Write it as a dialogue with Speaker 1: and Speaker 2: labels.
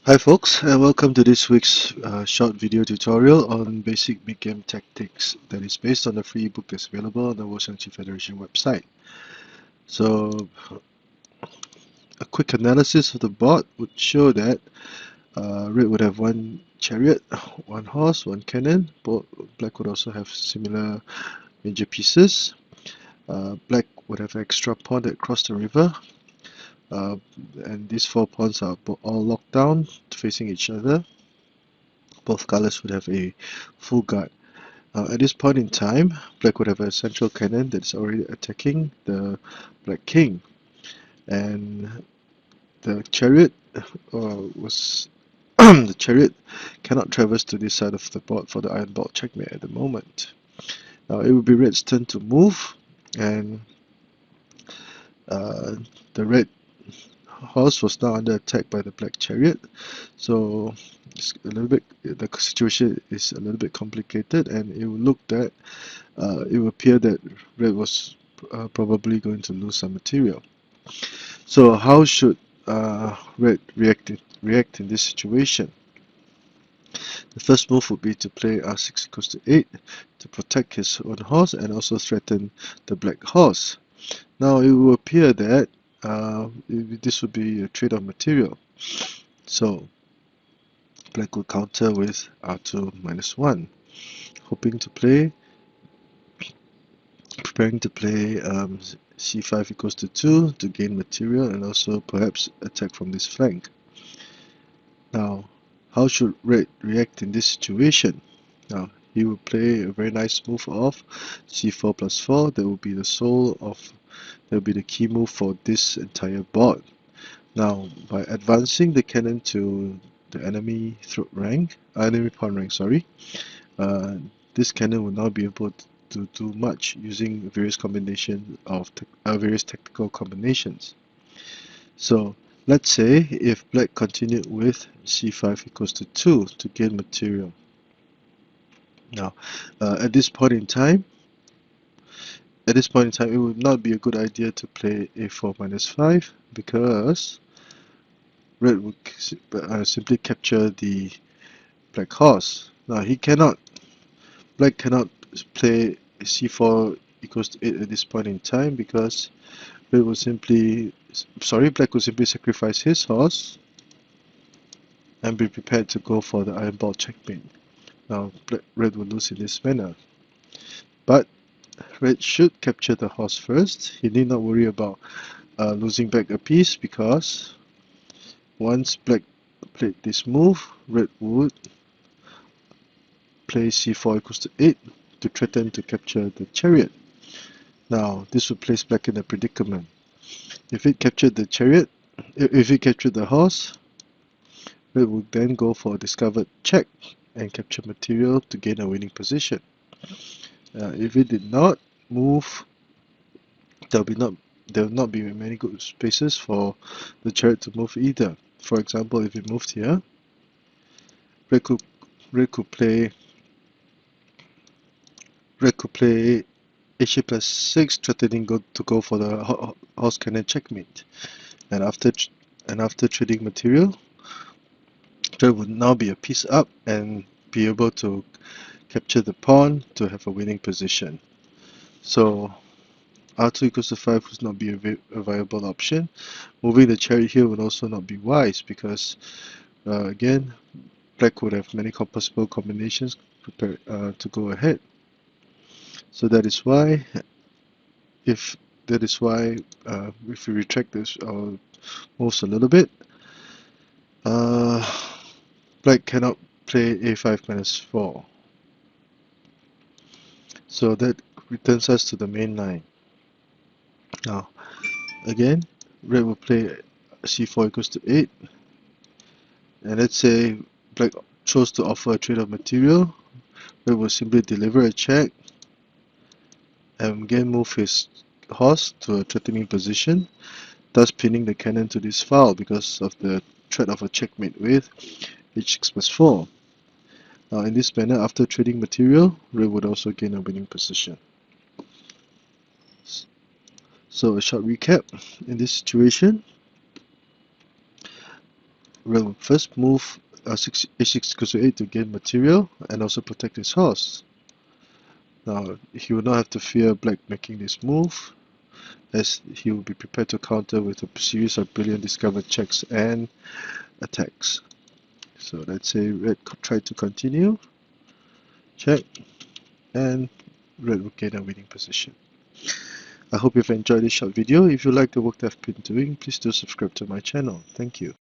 Speaker 1: Hi folks, and welcome to this week's short video tutorial on basic Midgame Tactics that is based on the free book that's available on the Xiangqi Federation website. So, a quick analysis of the board would show that red would have one chariot, one horse, one cannon. Black would also have similar major pieces. Black would have extra pawn that cross the river. And these four pawns are all locked down facing each other. Both colors would have a full guard. At this point in time, black would have a central cannon that is already attacking the black king, and the chariot was the chariot cannot traverse to this side of the board for the iron ball checkmate at the moment. Now it would be red's turn to move, and uh, the red horse was now under attack by the black chariot, so it's a little bit, the situation is a little bit complicated, and it would look that it would appear that red was probably going to lose some material. So how should red react in this situation? The first move would be to play r6 equals to 8 to protect his own horse and also threaten the black horse. Now it will appear that this would be a trade of material. So black will counter with r2 minus 1, hoping to play, preparing to play c5 equals to 2 to gain material and also perhaps attack from this flank. Now, how should red react in this situation? Now, he will play a very nice move of c4 plus 4. That will be the that will be the key move for this entire board. Now, by advancing the cannon to the enemy pawn rank, sorry, this cannon will now be able to do much using various combinations of various tactical combinations. So let's say if black continued with c5 equals to 2 to gain material. Now, at this point in time, it would not be a good idea to play a4 minus 5 because red would simply capture the black horse. Now black cannot play c4 equals to 8 at this point in time because black will simply sacrifice his horse and be prepared to go for the iron ball checkmate. Now red will lose in this manner. But red should capture the horse first. He need not worry about losing back a piece because once black played this move, red would play c4 equals to 8 to threaten to capture the chariot. Now this would place black in a predicament. If it captured the chariot, if it captured the horse, red would then go for a discovered check and capture material to gain a winning position. If it did not move, there will not be many good spaces for the chariot to move either. For example, if it moved here, red could play h8 plus 6, threatening to go for the horse cannon checkmate. And after trading material, red would now be a piece up and be able to capture the pawn to have a winning position. So r2 equals to 5 would not be a viable option. Moving the chariot here would also not be wise because again, black would have many possible combinations to go ahead. So that is why, if we retract this moves a little bit, black cannot play a5 minus 4. So that returns us to the main line. Now, again, red will play c4 equals to 8. And let's say black chose to offer a trade of material. Red will simply deliver a check and again move his horse to a threatening position, thus pinning the cannon to this file because of the threat of a checkmate with h6 plus 4. Now in this manner, after trading material, red would also gain a winning position. So a short recap, in this situation, Red will first move h6 equals to 8 to gain material and also protect his horse. Now, he will not have to fear black making this move, as he will be prepared to counter with a series of brilliant discovered checks and attacks. So let's say red try to continue, check, and red will gain a winning position. I hope you've enjoyed this short video. If you like the work that I've been doing, please do subscribe to my channel. Thank you.